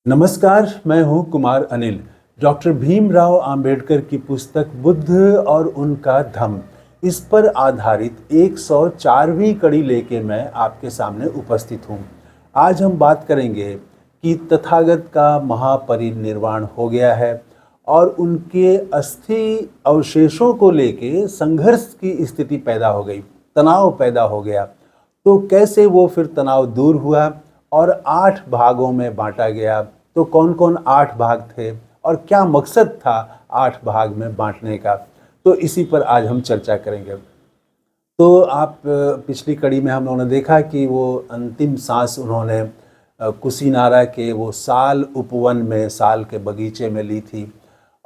नमस्कार, मैं हूं कुमार अनिल। डॉक्टर भीमराव अंबेडकर की पुस्तक बुद्ध और उनका धम्म, इस पर आधारित 104वीं कड़ी लेके मैं आपके सामने उपस्थित हूं। आज हम बात करेंगे कि तथागत का महापरिनिर्वाण हो गया है और उनके अस्थि अवशेषों को लेके संघर्ष की स्थिति पैदा हो गई, तनाव पैदा हो गया। तो कैसे वो फिर तनाव दूर हुआ और 8 भागों में बांटा गया। तो कौन कौन 8 भाग थे और क्या मकसद था 8 भाग में बांटने का, तो इसी पर आज हम चर्चा करेंगे। तो आप पिछली कड़ी में हम लोगों ने देखा कि वो अंतिम सांस उन्होंने कुशीनारा के वो साल उपवन में, साल के बगीचे में ली थी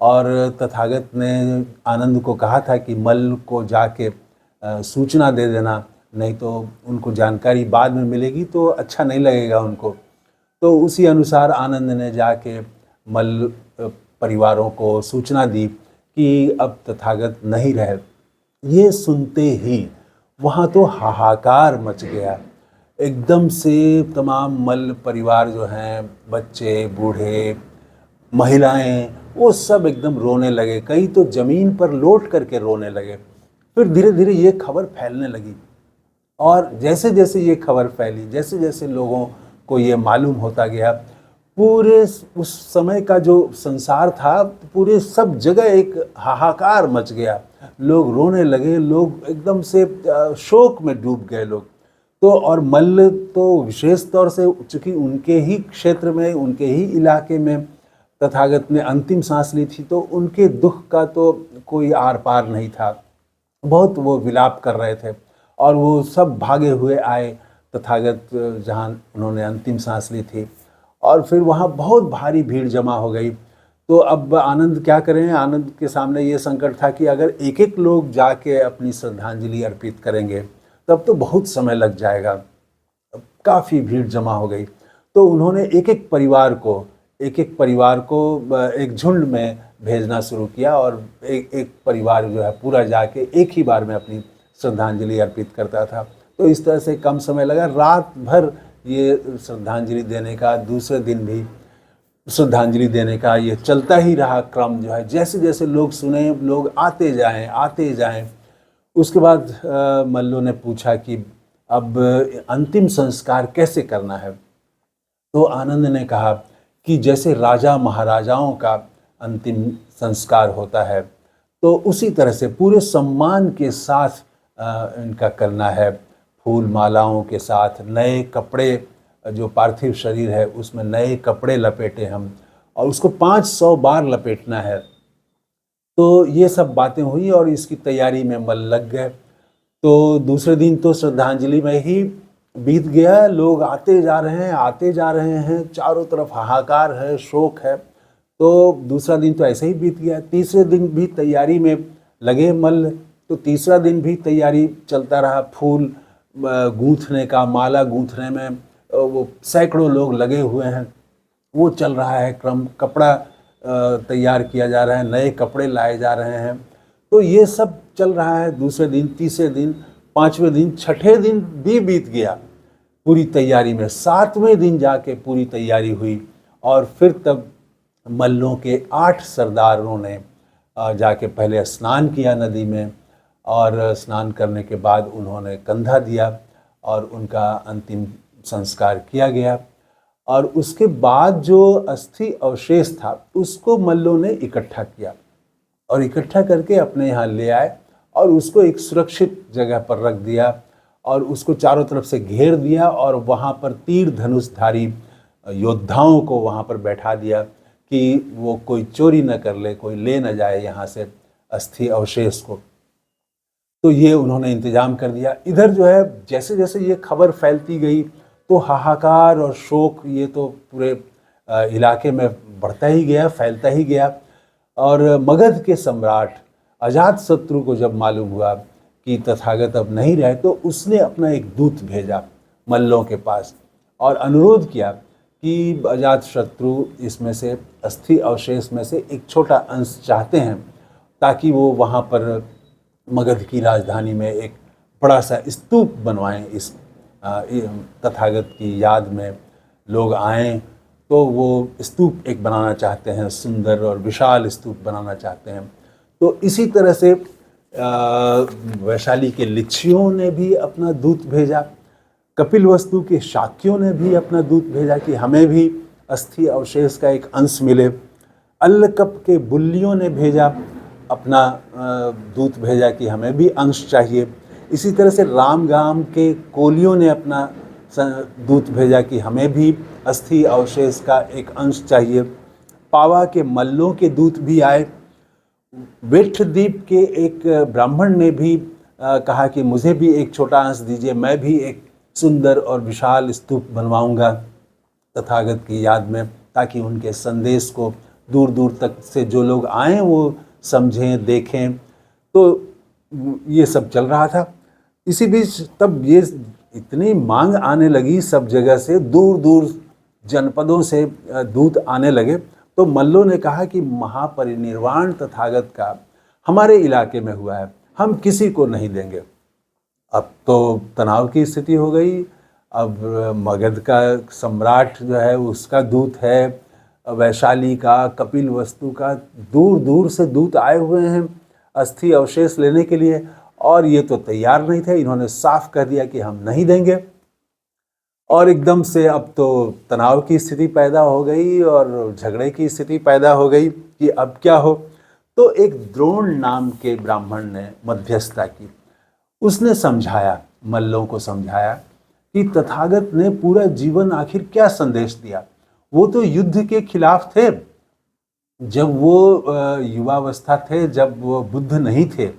और तथागत ने आनंद को कहा था कि मल्ल को जाके सूचना दे देना, नहीं तो उनको जानकारी बाद में मिलेगी तो अच्छा नहीं लगेगा उनको। तो उसी अनुसार आनंद ने जाके मल्ल परिवारों को सूचना दी कि अब तथागत नहीं रहे। ये सुनते ही वहाँ तो हाहाकार मच गया। एकदम से तमाम मल्ल परिवार जो हैं, बच्चे, बूढ़े, महिलाएं, वो सब एकदम रोने लगे। कई तो ज़मीन पर लोट करके रोने लगे। फिर धीरे धीरे ये खबर फैलने लगी और जैसे जैसे ये खबर फैली, जैसे जैसे लोगों को ये मालूम होता गया, पूरे उस समय का जो संसार था, पूरे सब जगह एक हाहाकार मच गया। लोग रोने लगे, लोग एकदम से शोक में डूब गए लोग। तो और मल्ल तो विशेष तौर से, चूँकि उनके ही क्षेत्र में, उनके ही इलाके में तथागत ने अंतिम सांस ली थी, तो उनके दुख का तो कोई आर पार नहीं था। बहुत वो विलाप कर रहे थे और वो सब भागे हुए आए तथागत जहाँ उन्होंने अंतिम सांस ली थी, और फिर वहाँ बहुत भारी भीड़ जमा हो गई। तो अब आनंद क्या करें। आनंद के सामने ये संकट था कि अगर एक एक लोग जाके अपनी श्रद्धांजलि अर्पित करेंगे तब तो बहुत समय लग जाएगा। काफ़ी भीड़ जमा हो गई। तो उन्होंने एक एक परिवार को एक झुंड में भेजना शुरू किया और एक एक परिवार जो है पूरा जाके एक ही बार में अपनी श्रद्धांजलि अर्पित करता था। तो इस तरह से कम समय लगा। रात भर ये श्रद्धांजलि देने का, दूसरे दिन भी श्रद्धांजलि देने का ये चलता ही रहा क्रम जो है। जैसे जैसे लोग सुने, लोग आते जाएं। उसके बाद मल्लों ने पूछा कि अब अंतिम संस्कार कैसे करना है। तो आनंद ने कहा कि जैसे राजा महाराजाओं का अंतिम संस्कार होता है, तो उसी तरह से पूरे सम्मान के साथ इनका करना है। फूल मालाओं के साथ, नए कपड़े, जो पार्थिव शरीर है उसमें नए कपड़े लपेटे हम, और उसको 500 बार लपेटना है। तो ये सब बातें हुई और इसकी तैयारी में मल लग गए। तो दूसरे दिन तो श्रद्धांजलि में ही बीत गया। लोग आते जा रहे हैं, चारों तरफ हाहाकार है, शोक है। तो दूसरा दिन तो ऐसे ही बीत गया। तीसरे दिन भी तैयारी में लगे मल्ल। तो तीसरा दिन भी तैयारी चलता रहा। फूल गूंथने का, माला गूंथने में वो सैकड़ों लोग लगे हुए हैं, वो चल रहा है क्रम। कपड़ा तैयार किया जा रहा है, नए कपड़े लाए जा रहे हैं। तो ये सब चल रहा है। दूसरे दिन, तीसरे दिन, पाँचवें दिन, छठे दिन भी बीत गया पूरी तैयारी में। सातवें दिन जाके पूरी तैयारी हुई और फिर तब मल्लों के 8 सरदारों ने जाके पहले स्नान किया नदी में, और स्नान करने के बाद उन्होंने कंधा दिया और उनका अंतिम संस्कार किया गया। और उसके बाद जो अस्थि अवशेष था उसको मल्लों ने इकट्ठा किया और इकट्ठा करके अपने यहाँ ले आए और उसको एक सुरक्षित जगह पर रख दिया और उसको चारों तरफ से घेर दिया और वहाँ पर तीर धनुषधारी योद्धाओं को वहाँ पर बैठा दिया कि वो कोई चोरी न कर ले, कोई ले न जाए यहाँ से अस्थि अवशेष को। तो ये उन्होंने इंतजाम कर दिया। इधर जो है, जैसे जैसे ये खबर फैलती गई तो हाहाकार और शोक ये तो पूरे इलाके में बढ़ता ही गया, फैलता ही गया। और मगध के सम्राट अजातशत्रु को जब मालूम हुआ कि तथागत अब नहीं रहे, तो उसने अपना एक दूत भेजा मल्लों के पास और अनुरोध किया कि अजातशत्रु इसमें से अस्थि अवशेष में से एक छोटा अंश चाहते हैं, ताकि वो वहाँ पर मगध की राजधानी में एक बड़ा सा स्तूप बनवाएं। इस तथागत की याद में लोग आएं, तो वो स्तूप एक बनाना चाहते हैं, सुंदर और विशाल स्तूप बनाना चाहते हैं। तो इसी तरह से वैशाली के लिच्छियों ने भी अपना दूत भेजा, कपिलवस्तु के शाक्यों ने भी अपना दूत भेजा कि हमें भी अस्थि अवशेष का एक अंश मिले। अल्लकप के बुल्लियों ने भेजा अपना दूत भेजा कि हमें भी अंश चाहिए। इसी तरह से रामगाम के कोलियों ने अपना दूत भेजा कि हमें भी अस्थि अवशेष का एक अंश चाहिए। पावा के मल्लों के दूत भी आए। वेठद्वीप के एक ब्राह्मण ने भी कहा कि मुझे भी एक छोटा अंश दीजिए, मैं भी एक सुंदर और विशाल स्तूप बनवाऊंगा तथागत की याद में, ताकि उनके संदेश को दूर दूर तक से जो लोग आएँ वो समझें, देखें। तो ये सब चल रहा था। इसी बीच तब ये इतनी मांग आने लगी, सब जगह से दूर दूर जनपदों से दूत आने लगे। तो मल्लों ने कहा कि महापरिनिर्वाण तथागत का हमारे इलाके में हुआ है, हम किसी को नहीं देंगे। अब तो तनाव की स्थिति हो गई। अब मगध का सम्राट जो है उसका दूत है, वैशाली का, कपिलवस्तु का, दूर दूर से दूत आए हुए हैं अस्थि अवशेष लेने के लिए, और ये तो तैयार नहीं थे। इन्होंने साफ कह दिया कि हम नहीं देंगे। और एकदम से अब तो तनाव की स्थिति पैदा हो गई और झगड़े की स्थिति पैदा हो गई कि अब क्या हो। तो एक द्रोण नाम के ब्राह्मण ने मध्यस्थता की। उसने समझाया, मल्लों को समझाया कि तथागत ने पूरा जीवन आखिर क्या संदेश दिया। वो तो युद्ध के खिलाफ थे जब वो युवावस्था थे, जब वो बुद्ध नहीं थे,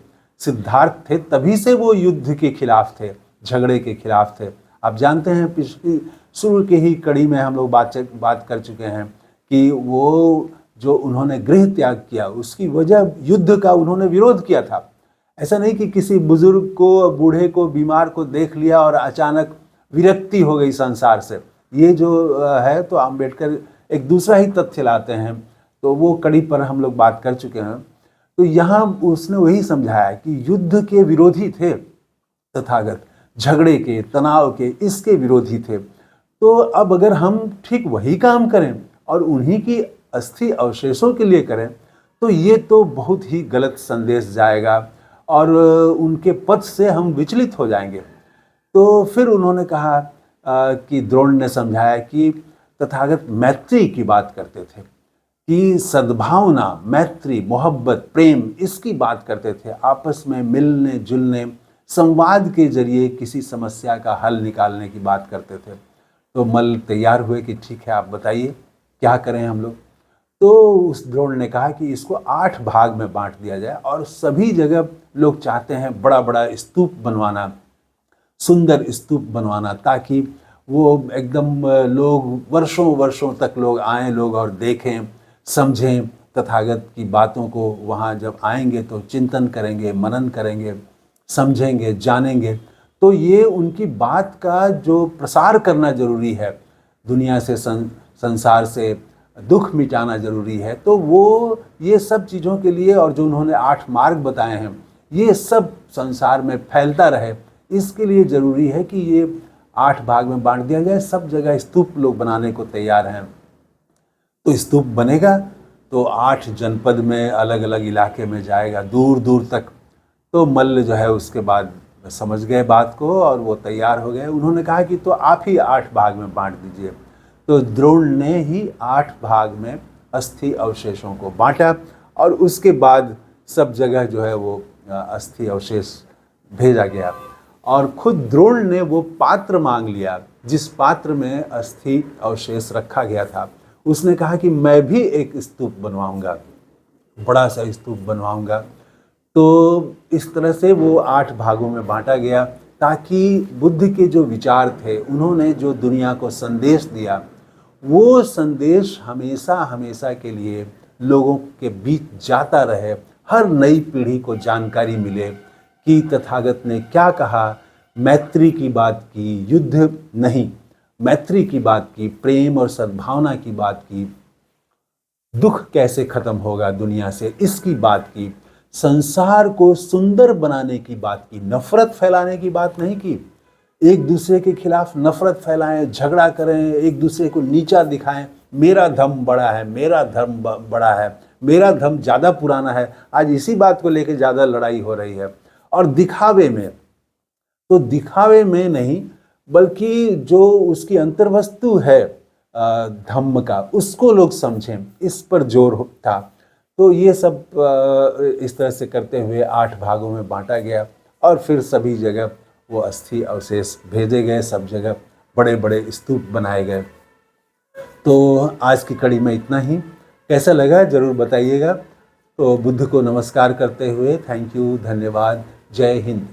सिद्धार्थ थे, तभी से वो युद्ध के खिलाफ थे, झगड़े के खिलाफ थे। आप जानते हैं पिछली शुरू के ही कड़ी में हम लोग बात कर चुके हैं कि वो जो उन्होंने गृह त्याग किया उसकी वजह युद्ध का उन्होंने विरोध किया था। ऐसा नहीं कि किसी बुजुर्ग को, बूढ़े को, बीमार को देख लिया और अचानक विरक्ति हो गई संसार से। ये जो है तो अम्बेडकर एक दूसरा ही तथ्य लाते हैं, तो वो कड़ी पर हम लोग बात कर चुके हैं। तो यहाँ उसने वही समझाया कि युद्ध के विरोधी थे तथागत, झगड़े के, तनाव के, इसके विरोधी थे। तो अब अगर हम ठीक वही काम करें और उन्हीं की अस्थि अवशेषों के लिए करें तो ये तो बहुत ही गलत संदेश जाएगा और उनके पथ से हम विचलित हो जाएंगे। तो फिर उन्होंने कहा कि द्रोण ने समझाया कि तथागत मैत्री की बात करते थे, कि सद्भावना, मैत्री, मोहब्बत, प्रेम, इसकी बात करते थे। आपस में मिलने जुलने, संवाद के जरिए किसी समस्या का हल निकालने की बात करते थे। तो मल्ल तैयार हुए कि ठीक है, आप बताइए क्या करें हम लोग। तो उस द्रोण ने कहा कि इसको 8 भाग में बांट दिया जाए और सभी जगह लोग चाहते हैं बड़ा बड़ा स्तूप बनवाना, सुंदर स्तूप बनवाना, ताकि वो एकदम लोग वर्षों वर्षों तक लोग आएँ, लोग और देखें, समझें तथागत की बातों को। वहाँ जब आएंगे तो चिंतन करेंगे, मनन करेंगे, समझेंगे, जानेंगे। तो ये उनकी बात का जो प्रसार करना जरूरी है, दुनिया से संसार से दुख मिटाना जरूरी है। तो वो ये सब चीज़ों के लिए, और जो उन्होंने 8 मार्ग बताए हैं, ये सब संसार में फैलता रहे, इसके लिए ज़रूरी है कि ये 8 भाग में बांट दिया जाए। सब जगह स्तूप लोग बनाने को तैयार हैं। तो स्तूप बनेगा तो 8 जनपद में, अलग अलग इलाके में जाएगा, दूर दूर तक। तो मल्ल जो है उसके बाद समझ गए बात को और वो तैयार हो गए। उन्होंने कहा कि तो आप ही 8 भाग में बांट दीजिए। तो द्रोण ने ही 8 भाग में अस्थि अवशेषों को बांटा और उसके बाद सब जगह जो है वो अस्थि अवशेष भेजा गया। और खुद द्रोण ने वो पात्र मांग लिया जिस पात्र में अस्थि अवशेष रखा गया था। उसने कहा कि मैं भी एक स्तूप बनवाऊंगा, बड़ा सा स्तूप बनवाऊंगा। तो इस तरह से वो 8 भागों में बांटा गया, ताकि बुद्ध के जो विचार थे, उन्होंने जो दुनिया को संदेश दिया, वो संदेश हमेशा हमेशा के लिए लोगों के बीच जाता रहे, हर नई पीढ़ी को जानकारी मिले कि तथागत ने क्या कहा। मैत्री की बात की, युद्ध नहीं, मैत्री की बात की, प्रेम और सद्भावना की बात की, दुख कैसे खत्म होगा दुनिया से इसकी बात की, संसार को सुंदर बनाने की बात की, नफरत फैलाने की बात नहीं की। एक दूसरे के खिलाफ नफरत फैलाएं, झगड़ा करें, एक दूसरे को नीचा दिखाएं, मेरा धर्म बड़ा है, मेरा धर्म बड़ा है, मेरा धर्म ज़्यादा पुराना है। आज इसी बात को लेकर ज़्यादा लड़ाई हो रही है। और दिखावे में, तो दिखावे में नहीं बल्कि जो उसकी अंतर्वस्तु है धम्म का, उसको लोग समझें, इस पर जोर था। तो ये सब इस तरह से करते हुए 8 भागों में बांटा गया और फिर सभी जगह वो अस्थि अवशेष भेजे गए, सब जगह बड़े बड़े स्तूप बनाए गए। तो आज की कड़ी में इतना ही। कैसा लगा ज़रूर बताइएगा। तो बुद्ध को नमस्कार करते हुए थैंक यू, धन्यवाद, जय हिंद।